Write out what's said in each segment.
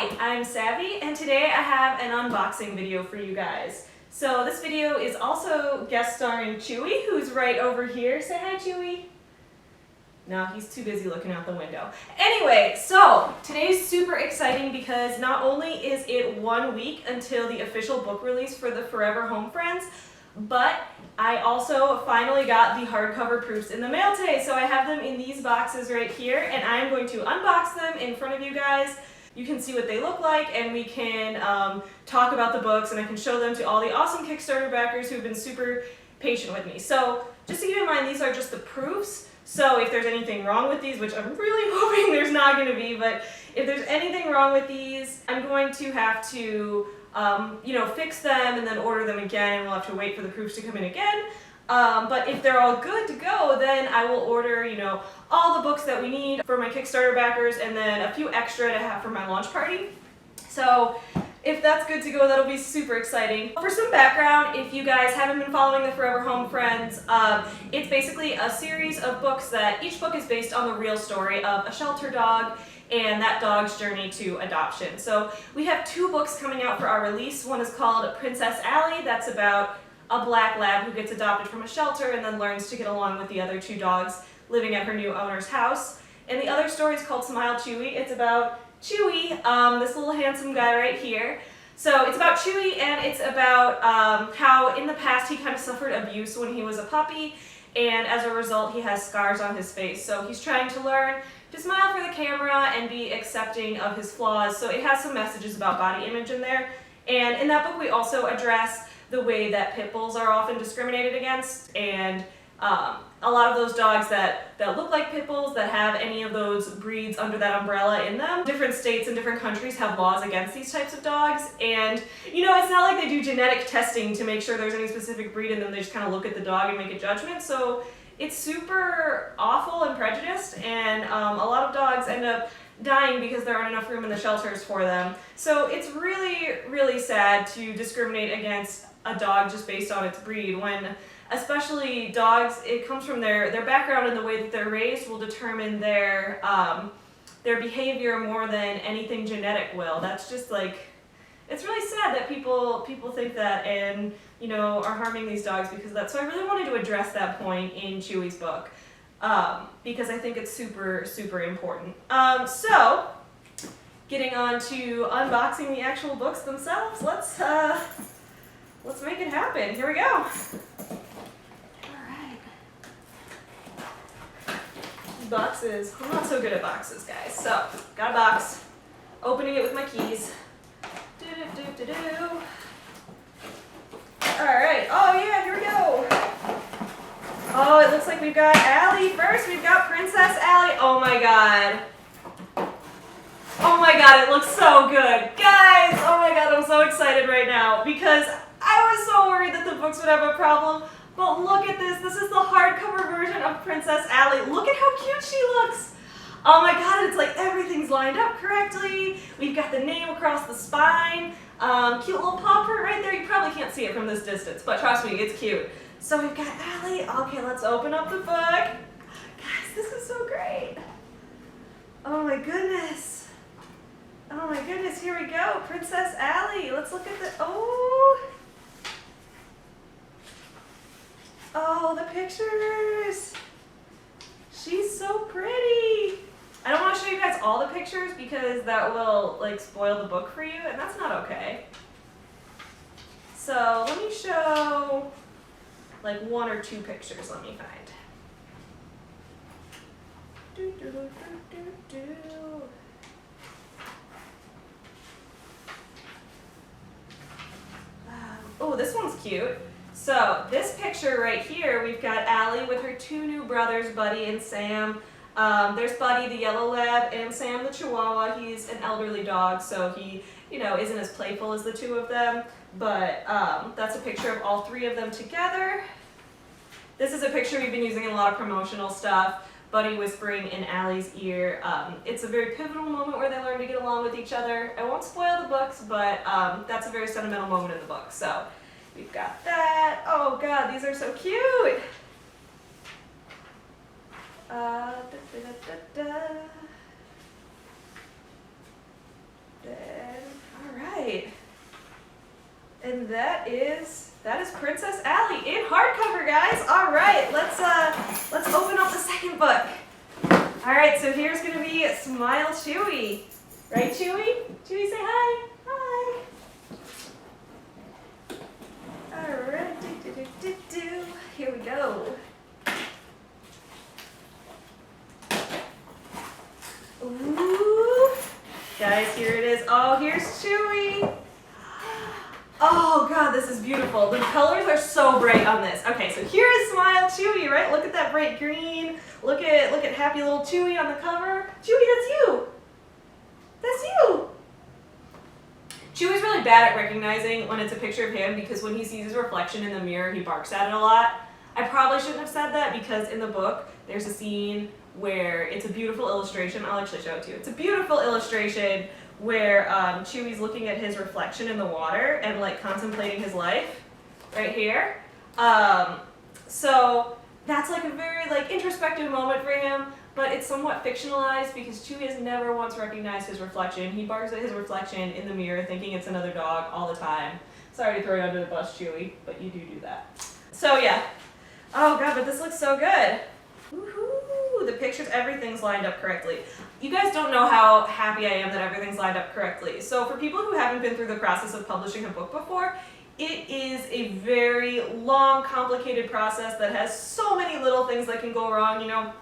Hi, I'm Savvy, and today I have an unboxing video for you guys. So this video is also guest starring Chewy, who's right over here. Say hi, Chewy. No, he's too busy looking out the window. Anyway, so today's super exciting because not only is it 1 week until the official book release for the Furever Home Friends, but I also finally got the hardcover proofs in the mail today. So I have them in these boxes right here, and I'm going to unbox them in front of you guys. You can see what they look like, and we can talk about the books, and I can show them to all the awesome Kickstarter backers who've been super patient with me. So just to keep in mind, these are just the proofs. So if there's anything wrong with these, which I'm really hoping there's not going to be, but if there's anything wrong with these, I'm going to have to fix them and then order them again, and we'll have to wait for the proofs to come in again. But if they're all good to go, then I will order, all the books that we need for my Kickstarter backers, and then a few extra to have for my launch party. So if that's good to go, that'll be super exciting. For some background, if you guys haven't been following the Furever Home Friends, it's basically a series of books that each book is based on the real story of a shelter dog and that dog's journey to adoption. So we have 2 books coming out for our release. One is called Princess Allie. That's about a black lab who gets adopted from a shelter and then learns to get along with the other 2 dogs living at her new owner's house. And the other story is called Smile Chewy. It's about Chewy, this little handsome guy right here. So it's about Chewy, and it's about how in the past he kind of suffered abuse when he was a puppy, and as a result he has scars on his face. So he's trying to learn to smile for the camera and be accepting of his flaws. So it has some messages about body image in there. And in that book we also address the way that pit bulls are often discriminated against, and a lot of those dogs that look like pit bulls, that have any of those breeds under that umbrella in them. Different states and different countries have laws against these types of dogs, and it's not like they do genetic testing to make sure there's any specific breed, and then they just kind of look at the dog and make a judgment. So it's super awful and prejudiced, and a lot of dogs end up dying because there aren't enough room in the shelters for them. So it's really, really sad to discriminate against a dog just based on its breed, when especially dogs, it comes from their background, and the way that they're raised will determine their behavior more than anything genetic will. That's just it's really sad that people think that and are harming these dogs because of that. So I really wanted to address that point in Chewy's book because I think it's super, super important. So getting on to unboxing the actual books themselves, let's make it happen. Here we go. Boxes. I'm not so good at boxes, guys. So, got a box. Opening it with my keys. Alright. Oh yeah, here we go. Oh, it looks like we've got Allie first. We've got Princess Allie. Oh my god. Oh my god, it looks so good. Guys, oh my god, I'm so excited right now because I was so worried that the books would have a problem. But look at this. This is the hardcover version of Princess Allie. Look at how cute she looks. Oh my god, it's like everything's lined up correctly. We've got the name across the spine. Cute little paw print right there. You probably can't see it from this distance, but trust me, it's cute. So we've got Allie. Okay, let's open up the book. Guys, this is so great. Oh my goodness. Oh my goodness, here we go. Princess Allie. Let's look at the, Oh, the pictures! She's so pretty! I don't want to show you guys all the pictures because that will spoil the book for you, and that's not okay. So let me show 1 or 2 pictures. Let me find. Oh, this one's cute. So this picture right here, we've got Allie with her 2 new brothers, Buddy and Sam. There's Buddy, the yellow lab, and Sam, the Chihuahua. He's an elderly dog, so he, isn't as playful as the 2 of them. But that's a picture of all 3 of them together. This is a picture we've been using in a lot of promotional stuff. Buddy whispering in Allie's ear. It's a very pivotal moment where they learn to get along with each other. I won't spoil the books, but that's a very sentimental moment in the book. So we've got that. Oh god, these are so cute. There. And that is Princess Allie in hardcover, guys. All right, let's open up the second book. All right, so here's gonna be Smile Chewy. Right, Chewy? Chewy, say hi. Hi. All right, here we go. Ooh. Guys, here it is. Oh, here's Chewy. Oh God, this is beautiful. The colors are so bright on this. Okay, so here is Smile Chewy, right? Look at that bright green. Look at happy little Chewy on the cover. Chewy, that's you. That's you. Chewy's really bad at recognizing when it's a picture of him because when he sees his reflection in the mirror, he barks at it a lot. I probably shouldn't have said that because in the book, there's a scene where it's a beautiful illustration. I'll actually show it to you. It's a beautiful illustration where Chewy's looking at his reflection in the water and like contemplating his life right here. So that's like a very like introspective moment for him, but it's somewhat fictionalized because Chewy has never once recognized his reflection. He barks at his reflection in the mirror thinking it's another dog all the time. Sorry to throw you under the bus, Chewy, but you do that. So yeah. Oh God, but this looks so good. Woohoo! The pictures, everything's lined up correctly. You guys don't know how happy I am that everything's lined up correctly. So for people who haven't been through the process of publishing a book before, it is a very long, complicated process that has so many little things that can go wrong, you know.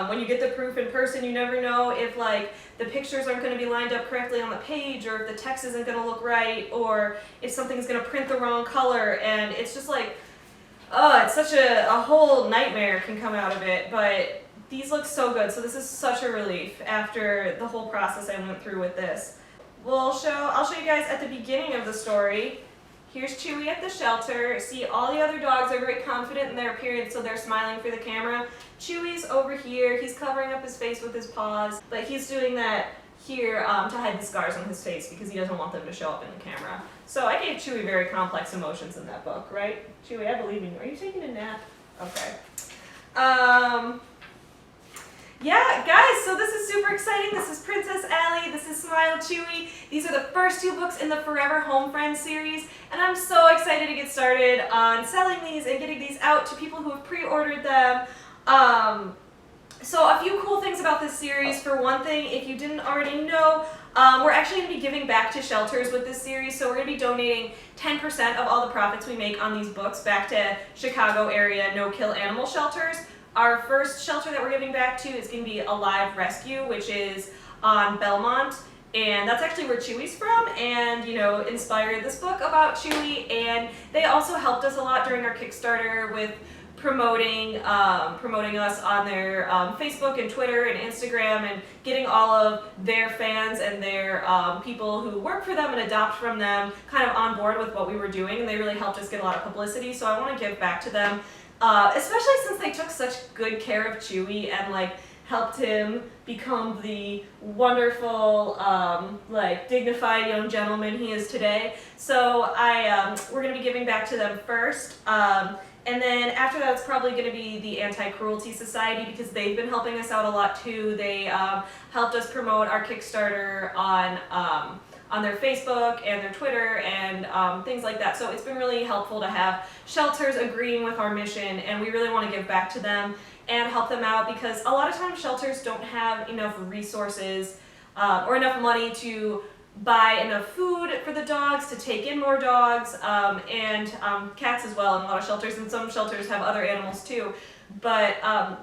When you get the proof in person, you never know if like the pictures aren't going to be lined up correctly on the page, or if the text isn't going to look right, or if something's going to print the wrong color, and it's just like, oh, it's such a whole nightmare can come out of it, but these look so good. So this is such a relief after the whole process I went through with this. I'll show you guys at the beginning of the story. Here's Chewy at the shelter. See, all the other dogs are very confident in their appearance, so they're smiling for the camera. Chewy's over here. He's covering up his face with his paws, but he's doing that here to hide the scars on his face because he doesn't want them to show up in the camera. So I gave Chewy very complex emotions in that book, right? Chewy, I believe in you. Are you taking a nap? Okay. Yeah, guys, so this is super exciting. This is Princess Allie. This is Smile Chewy. These are the first two books in the Furever Home Friends series, and I'm so excited to get started on selling these and getting these out to people who have pre-ordered them. So a few cool things about this series. For one thing, if you didn't already know, we're actually going to be giving back to shelters with this series. So we're going to be donating 10% of all the profits we make on these books back to Chicago area no-kill animal shelters. Our first shelter that we're giving back to is going to be Alive Rescue, which is on Belmont. And that's actually where Chewy's from, and you know, inspired this book about Chewy. And they also helped us a lot during our Kickstarter with promoting us on their Facebook and Twitter and Instagram, and getting all of their fans and their people who work for them and adopt from them kind of on board with what we were doing, and they really helped us get a lot of publicity. So I want to give back to them, especially since they took such good care of Chewy and like helped him become the wonderful, like dignified young gentleman he is today. So we're going to be giving back to them first. And then after that, it's probably going to be the Anti-Cruelty Society, because they've been helping us out a lot too. They helped us promote our Kickstarter on their Facebook and their Twitter and things like that. So it's been really helpful to have shelters agreeing with our mission, and we really want to give back to them and help them out, because a lot of times shelters don't have enough resources or enough money to buy enough food for the dogs, to take in more dogs, and cats as well in a lot of shelters, and some shelters have other animals too. But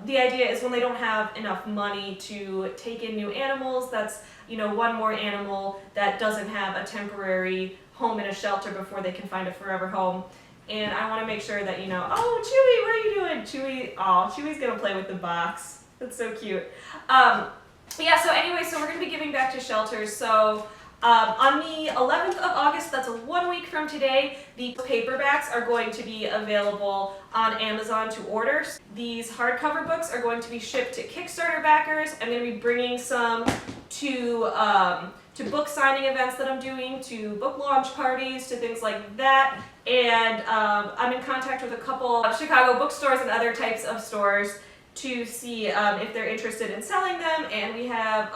the idea is when they don't have enough money to take in new animals, that's, you know, one more animal that doesn't have a temporary home in a shelter before they can find a forever home. And I want to make sure that, you know, oh, Chewy, what are you doing? Chewy, oh, Chewy's gonna play with the box. That's so cute. But yeah, so anyway, so we're gonna be giving back to shelters. So on the 11th of August, that's 1 week from today, the paperbacks are going to be available on Amazon to order. These hardcover books are going to be shipped to Kickstarter backers. I'm going to be bringing some to book signing events that I'm doing, to book launch parties, to things like that. And I'm in contact with a couple of Chicago bookstores and other types of stores to see if they're interested in selling them. And we have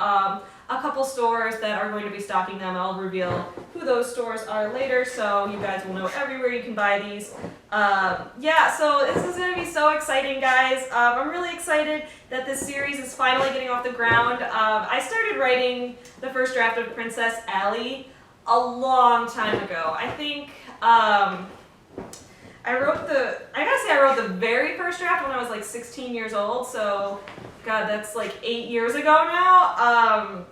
a couple stores that are going to be stocking them. I'll reveal who those stores are later, so you guys will know everywhere you can buy these. Yeah, so this is going to be so exciting, guys. I'm really excited that this series is finally getting off the ground. I started writing the first draft of Princess Allie a long time ago. I think I wrote the very first draft when I was like 16 years old, so God, that's like 8 years ago now.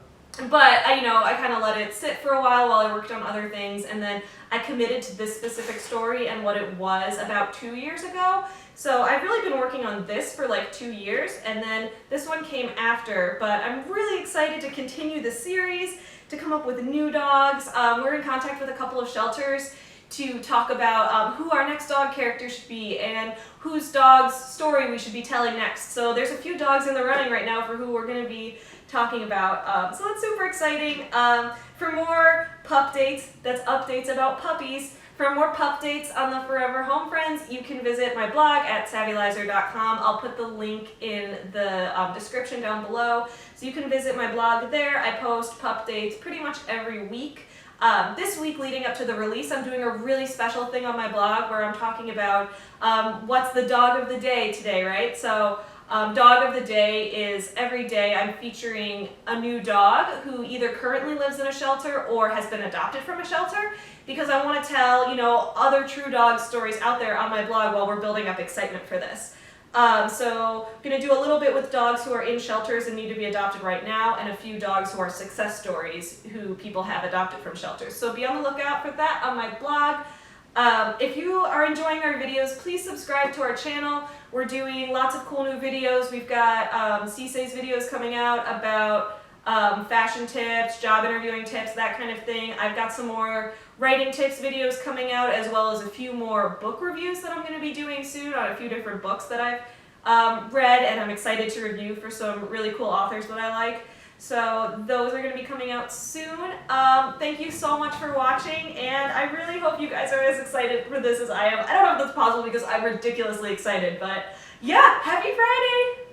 But I kind of let it sit for a while I worked on other things, and then I committed to this specific story and what it was about 2 years ago. So I've really been working on this for like 2 years, and then this one came after. But I'm really excited to continue the series, to come up with new dogs. We're in contact with a couple of shelters to talk about who our next dog character should be and whose dog's story we should be telling next. So there's a few dogs in the running right now for who we're going to be talking about. So that's super exciting. For more pup dates, that's updates about puppies. For more pup dates on the Furever Home Friends, you can visit my blog at savvylizer.com. I'll put the link in the description down below, so you can visit my blog there. I post pup dates pretty much every week. This week leading up to the release, I'm doing a really special thing on my blog where I'm talking about what's the dog of the day today, right? So dog of the day is every day I'm featuring a new dog who either currently lives in a shelter or has been adopted from a shelter, because I want to tell, other true dog stories out there on my blog while we're building up excitement for this. So I'm going to do a little bit with dogs who are in shelters and need to be adopted right now, and a few dogs who are success stories who people have adopted from shelters. So be on the lookout for that on my blog. If you are enjoying our videos, please subscribe to our channel. We're doing lots of cool new videos. We've got Cisse's videos coming out about fashion tips, job interviewing tips, that kind of thing. I've got some more writing tips videos coming out, as well as a few more book reviews that I'm going to be doing soon on a few different books that I've read, and I'm excited to review for some really cool authors that I like. So those are going to be coming out soon. Thank you so much for watching, and I really hope you guys are as excited for this as I am. I don't know if that's possible because I'm ridiculously excited, but yeah, happy Friday!